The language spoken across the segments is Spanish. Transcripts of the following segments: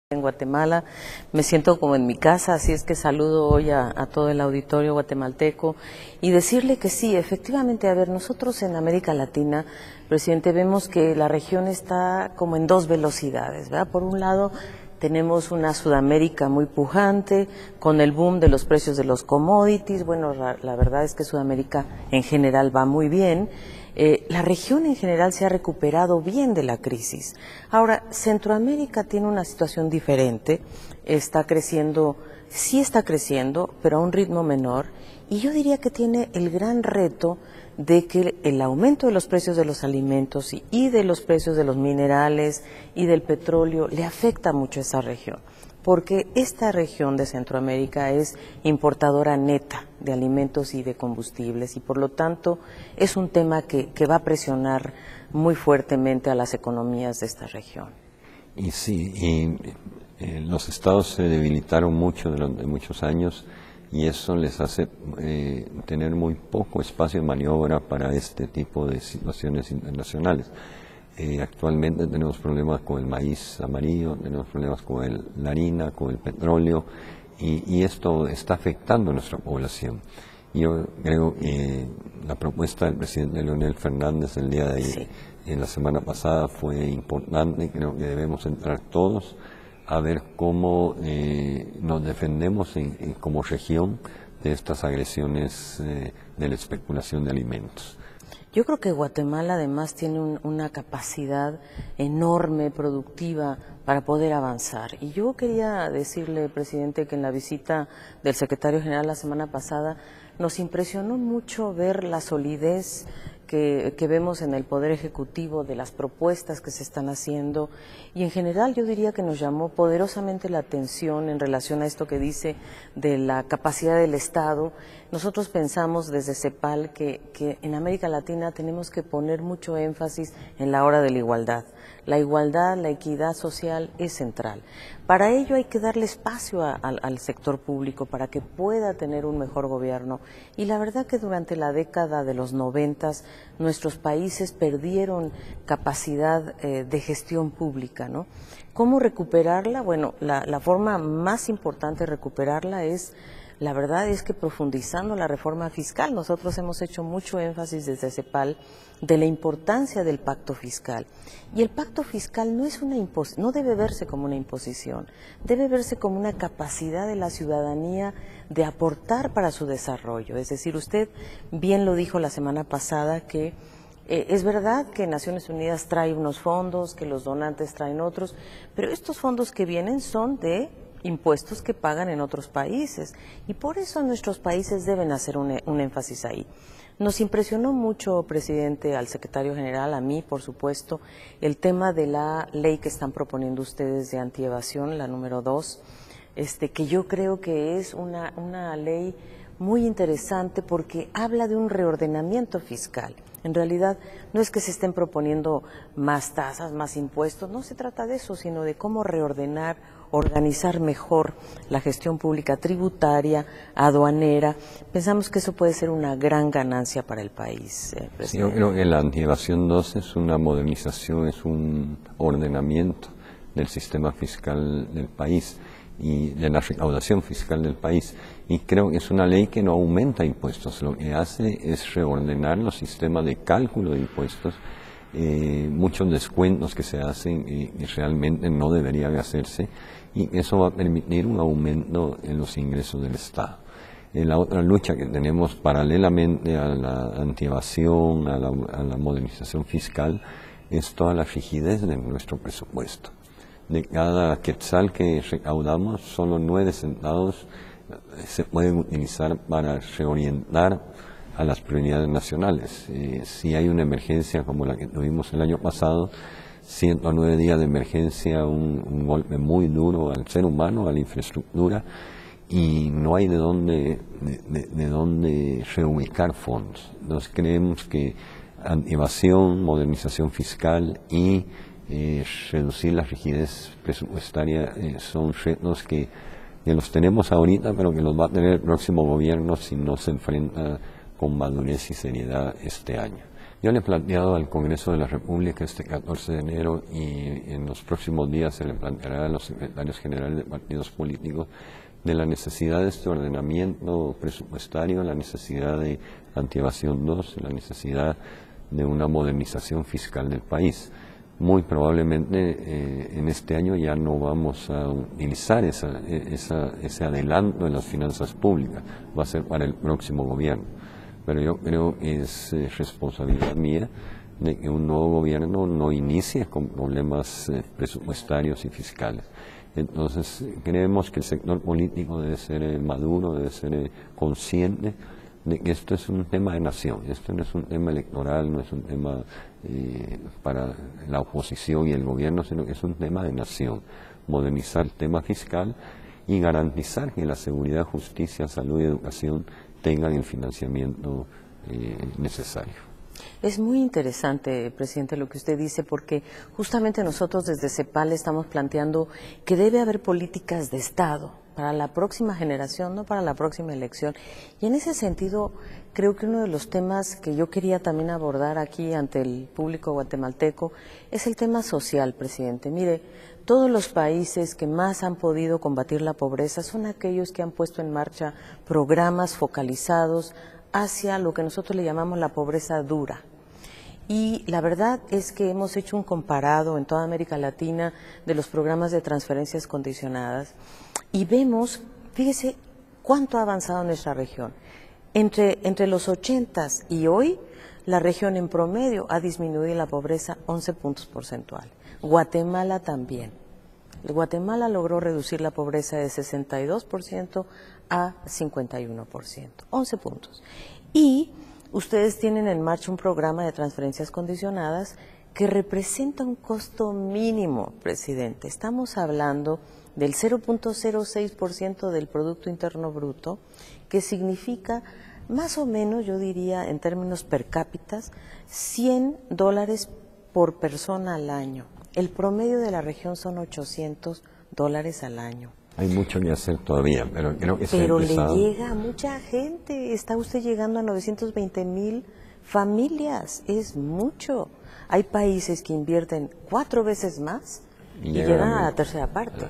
En Guatemala, me siento como en mi casa, así es que saludo hoy a todo el auditorio guatemalteco y decirle que sí, efectivamente, a ver, nosotros en América Latina, presidente, vemos que la región está como en dos velocidades, ¿verdad? Por un lado, tenemos una Sudamérica muy pujante, con el boom de los precios de los commodities. Bueno, la verdad es que Sudamérica en general va muy bien. La región en general se ha recuperado bien de la crisis. Ahora, Centroamérica tiene una situación diferente, está creciendo, sí está creciendo, pero a un ritmo menor, y yo diría que tiene el gran reto de que el aumento de los precios de los alimentos y de los precios de los minerales y del petróleo le afecta mucho a esa región, porque esta región de Centroamérica es importadora neta de alimentos y de combustibles y por lo tanto es un tema que va a presionar muy fuertemente a las economías de esta región. Y sí, los estados se debilitaron mucho durante muchos años y eso les hace tener muy poco espacio de maniobra para este tipo de situaciones internacionales. Actualmente tenemos problemas con el maíz amarillo, tenemos problemas con la harina, con el petróleo, y esto está afectando a nuestra población. Yo creo que la propuesta del presidente Leonel Fernández el día de ayer, en la semana pasada, fue importante. Creo que debemos entrar todos a ver cómo nos defendemos como región de estas agresiones de la especulación de alimentos. Yo creo que Guatemala además tiene una capacidad enorme, productiva, para poder avanzar. Y yo quería decirle, presidente, que en la visita del secretario general la semana pasada nos impresionó mucho ver la solidez que vemos en el Poder Ejecutivo de las propuestas que se están haciendo y en general yo diría que nos llamó poderosamente la atención en relación a esto que dice de la capacidad del Estado. Nosotros pensamos desde CEPAL que en América Latina tenemos que poner mucho énfasis en la hora de la igualdad. La igualdad, la equidad social es central. Para ello hay que darle espacio al sector público para que pueda tener un mejor gobierno. Y la verdad que durante la década de los 90 nuestros países perdieron capacidad de gestión pública, ¿no? ¿Cómo recuperarla? Bueno, la forma más importante de recuperarla es, la verdad es que profundizando la reforma fiscal. Nosotros hemos hecho mucho énfasis desde CEPAL de la importancia del pacto fiscal. Y el pacto fiscal no debe verse como una imposición, debe verse como una capacidad de la ciudadanía de aportar para su desarrollo. Es decir, usted bien lo dijo la semana pasada que es verdad que Naciones Unidas trae unos fondos, que los donantes traen otros, pero estos fondos que vienen son de impuestos que pagan en otros países y por eso nuestros países deben hacer un énfasis ahí. Nos impresionó mucho, presidente, al secretario general, a mí, por supuesto, el tema de la ley que están proponiendo ustedes de antievasión, la número 2, que yo creo que es una ley muy interesante porque habla de un reordenamiento fiscal. En realidad no es que se estén proponiendo más tasas, más impuestos, no se trata de eso, sino de cómo reordenar, organizar mejor la gestión pública tributaria, aduanera. Pensamos que eso puede ser una gran ganancia para el país. Sí, yo creo que la antievasión 2 es una modernización, es un ordenamiento del sistema fiscal del país y de la recaudación fiscal del país. Y creo que es una ley que no aumenta impuestos, lo que hace es reordenar los sistemas de cálculo de impuestos, muchos descuentos que se hacen y realmente no deberían hacerse, y eso va a permitir un aumento en los ingresos del Estado. La otra lucha que tenemos paralelamente a la antievasión, a la modernización fiscal, es toda la rigidez de nuestro presupuesto. De cada quetzal que recaudamos, solo 9 centavos se pueden utilizar para reorientar a las prioridades nacionales. Si hay una emergencia como la que tuvimos el año pasado, 109 días de emergencia, un golpe muy duro al ser humano, a la infraestructura, y no hay de dónde reubicar fondos. Entonces creemos que evasión, modernización fiscal y reducir la rigidez presupuestaria son retos que los tenemos ahorita, pero que los va a tener el próximo gobierno si no se enfrenta con madurez y seriedad este año. Yo le he planteado al Congreso de la República este 14 de enero y en los próximos días se le planteará a los secretarios generales de partidos políticos de la necesidad de este ordenamiento presupuestario, la necesidad de antievasión 2, la necesidad de una modernización fiscal del país. Muy probablemente en este año ya no vamos a utilizar ese adelanto en las finanzas públicas, va a ser para el próximo gobierno. Pero yo creo que es responsabilidad mía de que un nuevo gobierno no inicie con problemas presupuestarios y fiscales. Entonces, creemos que el sector político debe ser maduro, debe ser consciente de que esto es un tema de nación, esto no es un tema electoral, no es un tema para la oposición y el gobierno, sino que es un tema de nación. Modernizar el tema fiscal y garantizar que la seguridad, justicia, salud y educación tengan el financiamiento necesario. Es muy interesante, presidente, lo que usted dice, porque justamente nosotros desde CEPAL estamos planteando que debe haber políticas de Estado para la próxima generación, no para la próxima elección. Y en ese sentido, creo que uno de los temas que yo quería también abordar aquí ante el público guatemalteco es el tema social, presidente. Mire, todos los países que más han podido combatir la pobreza son aquellos que han puesto en marcha programas focalizados hacia lo que nosotros le llamamos la pobreza dura. Y la verdad es que hemos hecho un comparado en toda América Latina de los programas de transferencias condicionadas y vemos, fíjese cuánto ha avanzado nuestra región. Entre los 80s y hoy, la región en promedio ha disminuido la pobreza 11 puntos porcentuales. Guatemala también. Guatemala logró reducir la pobreza de 62% a 51%, 11 puntos. Y ustedes tienen en marcha un programa de transferencias condicionadas que representa un costo mínimo, presidente. Estamos hablando del 0.06% del Producto Interno Bruto, que significa más o menos, yo diría, en términos per cápita, $100 por persona al año. El promedio de la región son $800 al año. Hay mucho que hacer todavía, pero creo que Pero le llega a mucha gente. Está usted llegando a 920,000 familias. Es mucho. Hay países que invierten 4 veces más y llegan a la tercera parte.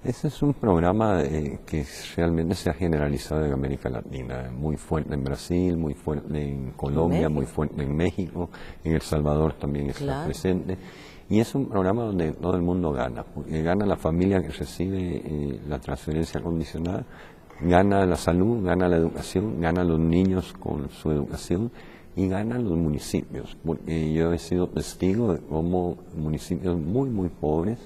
Ese es un programa que realmente se ha generalizado en América Latina, muy fuerte en Brasil, muy fuerte en Colombia, muy fuerte en México, en El Salvador también está presente. Y es un programa donde todo el mundo gana, porque gana la familia que recibe la transferencia condicional, gana la salud, gana la educación, gana los niños con su educación y ganan los municipios, porque yo he sido testigo de cómo municipios muy pobres,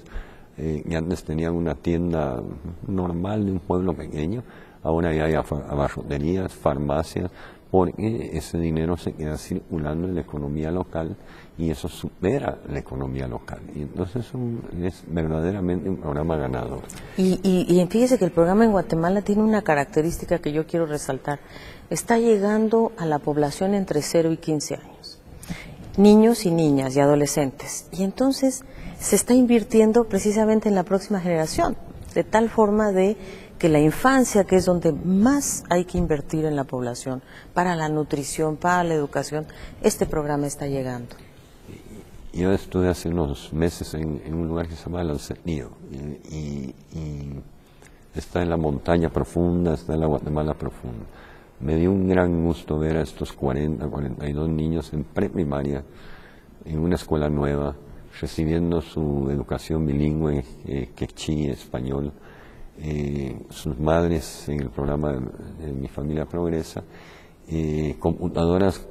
que antes tenían una tienda normal de un pueblo pequeño, ahora ya hay abarroterías, farmacias, porque ese dinero se queda circulando en la economía local y eso supera la economía local. Y entonces es verdaderamente un programa ganador. Y fíjese que el programa en Guatemala tiene una característica que yo quiero resaltar. Está llegando a la población entre 0 y 15 años, niños y niñas y adolescentes. Y entonces se está invirtiendo precisamente en la próxima generación, de tal forma de que la infancia, que es donde más hay que invertir en la población, para la nutrición, para la educación, este programa está llegando. Yo estuve hace unos meses en un lugar que se llama Lancetío y está en la montaña profunda, está en la Guatemala profunda. Me dio un gran gusto ver a estos 42 niños en preprimaria, en una escuela nueva, recibiendo su educación bilingüe, quechí, español. Sus madres en el programa de Mi Familia Progresa, computadoras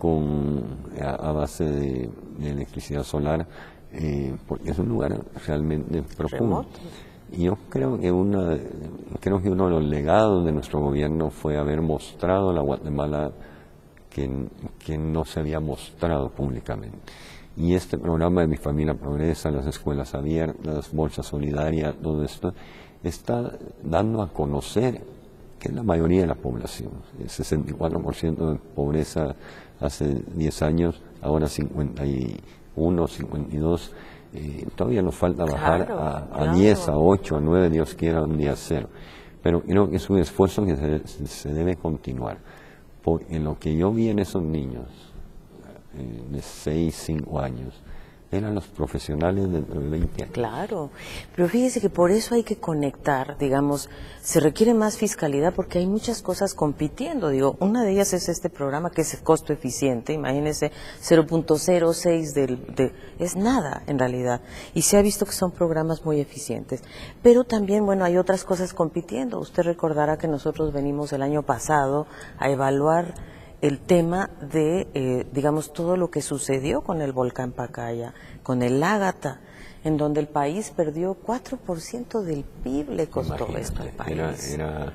a base de electricidad solar, porque es un lugar realmente profundo. Remoto. Y yo creo que uno de los legados de nuestro gobierno fue haber mostrado a la Guatemala que no se había mostrado públicamente. Y este programa de Mi Familia Progresa, las escuelas abiertas, Bolsa Solidaria, todo esto, está dando a conocer que es la mayoría de la población. El 64% de pobreza hace 10 años, ahora 51, 52. Todavía nos falta bajar a 10, a 8, a 9, Dios quiera, un día 0. Pero creo que es un esfuerzo que se debe continuar. Porque lo que yo vi en esos niños, de 6, 5 años, eran los profesionales de 20 años. Claro, pero fíjese que por eso hay que conectar, digamos, se requiere más fiscalidad porque hay muchas cosas compitiendo, digo, una de ellas es este programa que es costo eficiente, imagínese 0.06 es nada en realidad, y se ha visto que son programas muy eficientes, pero también, bueno, hay otras cosas compitiendo, usted recordará que nosotros venimos el año pasado a evaluar el tema de, digamos, todo lo que sucedió con el volcán Pacaya, con el Ágata, en donde el país perdió 4% del PIB, le costó esto al país. Era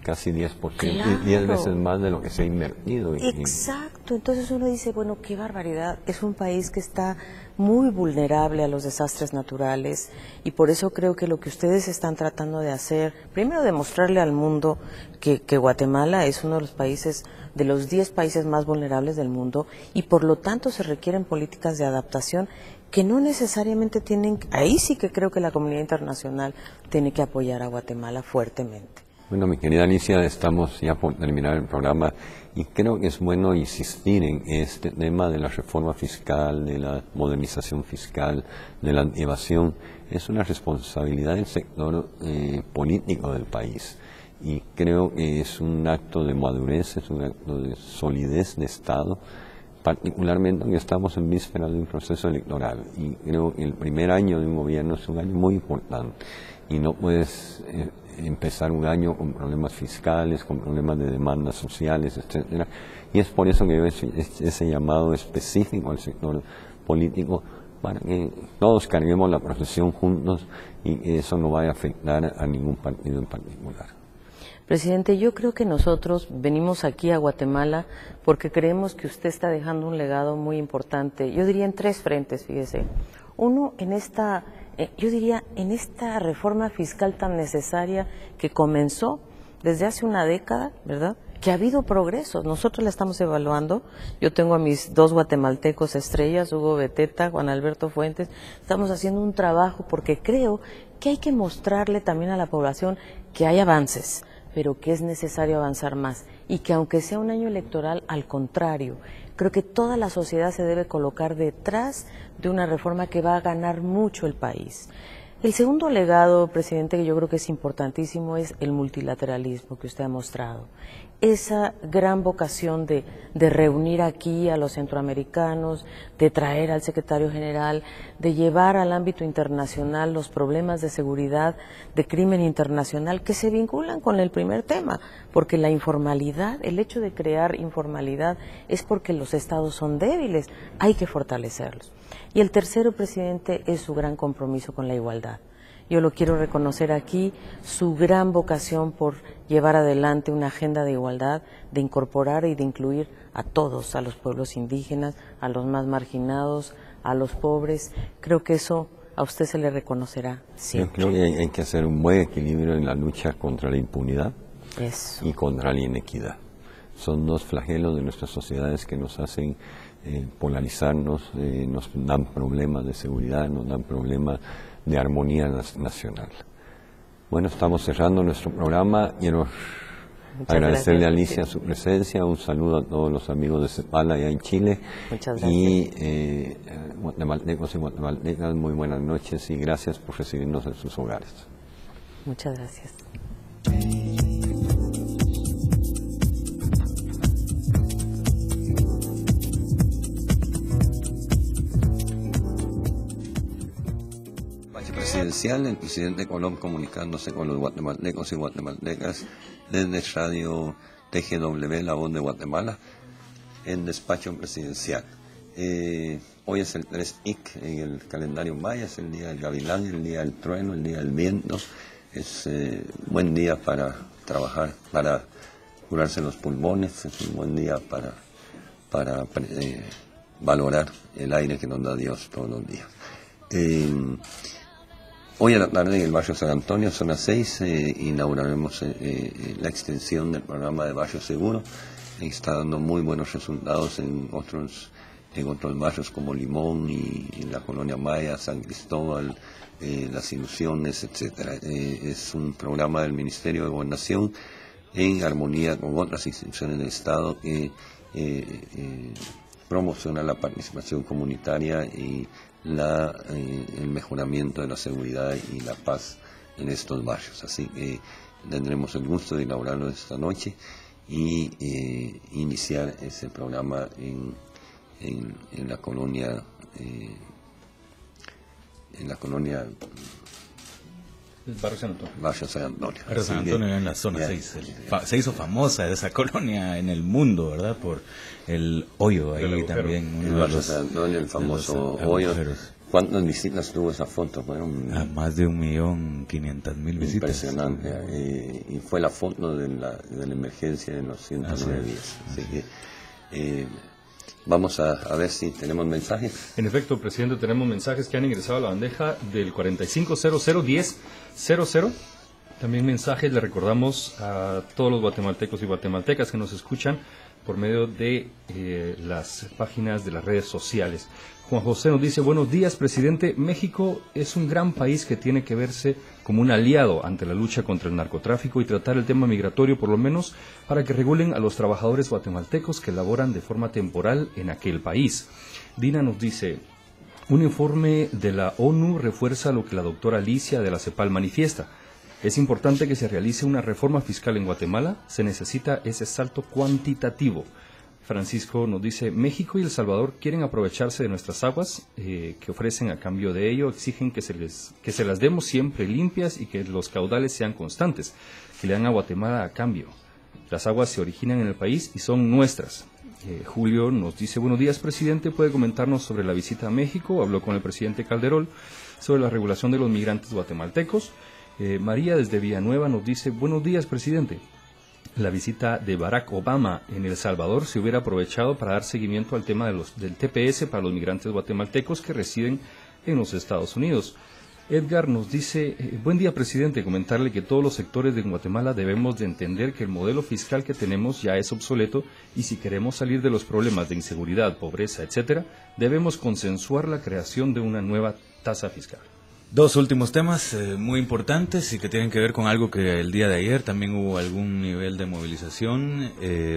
casi 10%, Claro. 10 veces más de lo que se ha invertido. Exacto, entonces uno dice, bueno, qué barbaridad, es un país que está muy vulnerable a los desastres naturales y por eso creo que lo que ustedes están tratando de hacer, primero demostrarle al mundo que Guatemala es uno de los países, de los 10 países más vulnerables del mundo y por lo tanto se requieren políticas de adaptación que no necesariamente tienen, ahí sí que creo que la comunidad internacional tiene que apoyar a Guatemala fuertemente. Bueno, mi querida Alicia, estamos ya por terminar el programa y creo que es bueno insistir en este tema de la reforma fiscal, de la modernización fiscal, de la evasión. Es una responsabilidad del sector político del país y creo que es un acto de madurez, es un acto de solidez de Estado, particularmente que estamos en vísperas de un proceso electoral y creo que el primer año de un gobierno es un año muy importante y no puedes empezar un año con problemas fiscales, con problemas de demandas sociales, etcétera. Y es por eso que yo he hecho ese llamado específico al sector político para que todos carguemos la profesión juntos y que eso no vaya a afectar a ningún partido en particular. Presidente, yo creo que nosotros venimos aquí a Guatemala porque creemos que usted está dejando un legado muy importante. Yo diría en 3 frentes, fíjese. Uno, en esta, yo diría, en esta reforma fiscal tan necesaria que comenzó desde hace una década, ¿verdad?, que ha habido progresos. Nosotros la estamos evaluando. Yo tengo a mis 2 guatemaltecos estrellas, Hugo Beteta, Juan Alberto Fuentes. Estamos haciendo un trabajo porque creo que hay que mostrarle también a la población que hay avances, pero que es necesario avanzar más y que aunque sea un año electoral, al contrario, creo que toda la sociedad se debe colocar detrás de una reforma que va a ganar mucho el país. El segundo legado, presidente, que yo creo que es importantísimo es el multilateralismo que usted ha mostrado. Esa gran vocación de reunir aquí a los centroamericanos, de traer al secretario general, de llevar al ámbito internacional los problemas de seguridad, de crimen internacional que se vinculan con el primer tema, porque la informalidad, el hecho de crear informalidad es porque los estados son débiles, hay que fortalecerlos. Y el tercero, presidente, es su gran compromiso con la igualdad. Yo lo quiero reconocer aquí, su gran vocación por llevar adelante una agenda de igualdad, de incorporar y de incluir a todos, a los pueblos indígenas, a los más marginados, a los pobres. Creo que eso a usted se le reconocerá siempre. Yo creo que hay que hacer un buen equilibrio en la lucha contra la impunidad y contra la inequidad. Son 2 flagelos de nuestras sociedades que nos hacen polarizarnos, nos dan problemas de seguridad, nos dan problemas de armonía nacional. Bueno, estamos cerrando nuestro programa. Quiero agradecerle a Alicia su presencia, un saludo a todos los amigos de CEPAL allá en Chile. Muchas gracias. Y guatemaltecos y guatemaltecas, muy buenas noches y gracias por recibirnos en sus hogares. Muchas gracias. Presidencial, el presidente Colom comunicándose con los guatemaltecos y guatemaltecas desde Radio TGW, La Voz de Guatemala, en despacho presidencial. Hoy es el 3IC en el calendario maya, es el día del gavilán, el día del trueno, el día del viento. Es buen día para trabajar, para curarse los pulmones, es un buen día para valorar el aire que nos da Dios todos los días. Hoy a la tarde en el barrio San Antonio, zona 6, inauguraremos la extensión del programa de Barrio Seguro. Está dando muy buenos resultados en otros barrios como Limón y en la Colonia Maya, San Cristóbal, Las Ilusiones, etcétera. Es un programa del Ministerio de Gobernación en armonía con otras instituciones del Estado que promocionar la participación comunitaria y el mejoramiento de la seguridad y la paz en estos barrios. Así que tendremos el gusto de inaugurarlo esta noche y iniciar ese programa en la colonia Barrio San Antonio. Barrio San Antonio. Barrio San Antonio en la zona 6. Se hizo famosa esa colonia en el mundo, ¿verdad? Por el hoyo ahí también. El Barrio San Antonio, el famoso hoyo. ¿Cuántas visitas tuvo esa foto? Fueron más de 1.500.000 visitas. Impresionante. Y fue la foto de la emergencia en los 109 días. Así que vamos a ver si tenemos mensajes. En efecto, presidente, tenemos mensajes que han ingresado a la bandeja del 45001000. También mensajes, le recordamos a todos los guatemaltecos y guatemaltecas que nos escuchan por medio de las páginas de las redes sociales. Juan José nos dice: buenos días, presidente. México es un gran país que tiene que verse como un aliado ante la lucha contra el narcotráfico y tratar el tema migratorio, por lo menos para que regulen a los trabajadores guatemaltecos que laboran de forma temporal en aquel país. Dina nos dice: un informe de la ONU refuerza lo que la doctora Alicia de la CEPAL manifiesta. Es importante que se realice una reforma fiscal en Guatemala. Se necesita ese salto cuantitativo. Francisco nos dice: México y El Salvador quieren aprovecharse de nuestras aguas que ofrecen a cambio de ello. Exigen que se las demos siempre limpias y que los caudales sean constantes, que le dan a Guatemala a cambio. Las aguas se originan en el país y son nuestras. Julio nos dice: buenos días, presidente. ¿Puede comentarnos sobre la visita a México? Habló con el presidente Calderón sobre la regulación de los migrantes guatemaltecos. María desde Villanueva nos dice: buenos días, presidente. La visita de Barack Obama en El Salvador se hubiera aprovechado para dar seguimiento al tema del TPS para los migrantes guatemaltecos que residen en los Estados Unidos. Edgar nos dice: buen día, presidente. Comentarle que todos los sectores de Guatemala debemos de entender que el modelo fiscal que tenemos ya es obsoleto y si queremos salir de los problemas de inseguridad, pobreza, etcétera, debemos consensuar la creación de una nueva tasa fiscal. Dos últimos temas muy importantes y que tienen que ver con algo que el día de ayer también hubo algún nivel de movilización.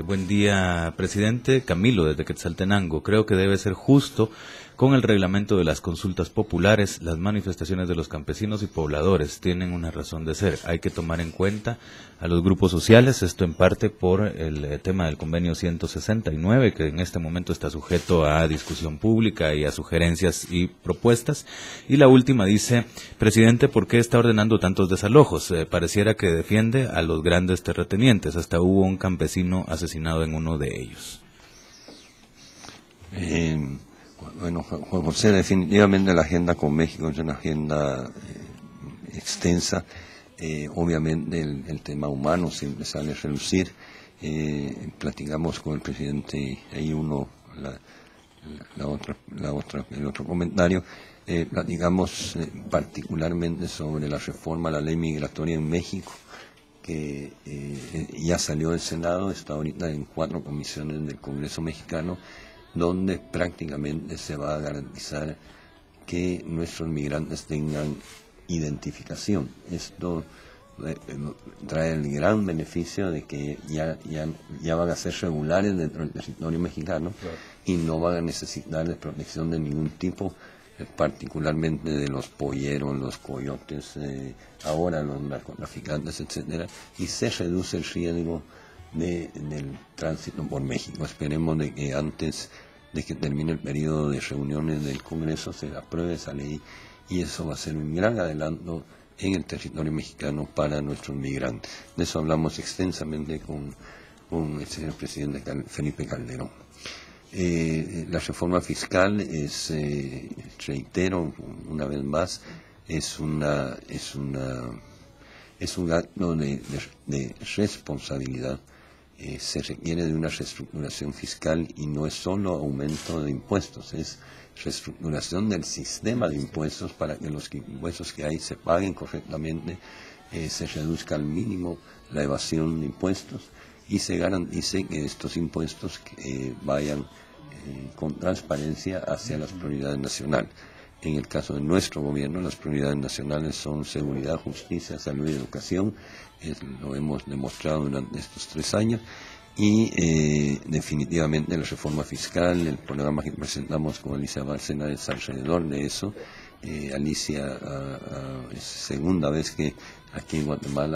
Buen día, presidente. Camilo, desde Quetzaltenango. Creo que debe ser justo con el reglamento de las consultas populares. Las manifestaciones de los campesinos y pobladores tienen una razón de ser. Hay que tomar en cuenta a los grupos sociales, esto en parte por el tema del convenio 169, que en este momento está sujeto a discusión pública y a sugerencias y propuestas. Y la última dice: presidente, ¿por qué está ordenando tantos desalojos? Pareciera que defiende a los grandes terratenientes. Hasta hubo un campesino asesinado en uno de ellos. Bueno, Juan José, definitivamente la agenda con México es una agenda extensa. Obviamente el tema humano siempre sale a relucir. Platicamos con el presidente, ahí el otro comentario. Platicamos particularmente sobre la reforma a la ley migratoria en México, que ya salió del Senado, está ahorita en 4 comisiones del Congreso mexicano, donde prácticamente se va a garantizar que nuestros migrantes tengan identificación. Esto trae el gran beneficio de que ya van a ser regulares dentro del territorio mexicano, claro, y no van a necesitar de protección de ningún tipo, particularmente de los polleros, los coyotes, ahora los narcotraficantes, etcétera, y se reduce el riesgo del tránsito por México. Esperemos de que antes de que termine el periodo de reuniones del Congreso se apruebe esa ley, y eso va a ser un gran adelanto en el territorio mexicano para nuestros migrantes. De eso hablamos extensamente con el señor presidente Felipe Calderón. La reforma fiscal es, reitero una vez más, es un acto de responsabilidad. Se requiere de una reestructuración fiscal y no es solo aumento de impuestos, es reestructuración del sistema de impuestos para que los impuestos que hay se paguen correctamente, se reduzca al mínimo la evasión de impuestos y se garantice que estos impuestos vayan con transparencia hacia las prioridades nacionales. En el caso de nuestro gobierno, las prioridades nacionales son seguridad, justicia, salud y educación. Lo hemos demostrado durante estos 3 años, y definitivamente la reforma fiscal, el programa que presentamos con Alicia Bárcena es alrededor de eso. Alicia es segunda vez que aquí en Guatemala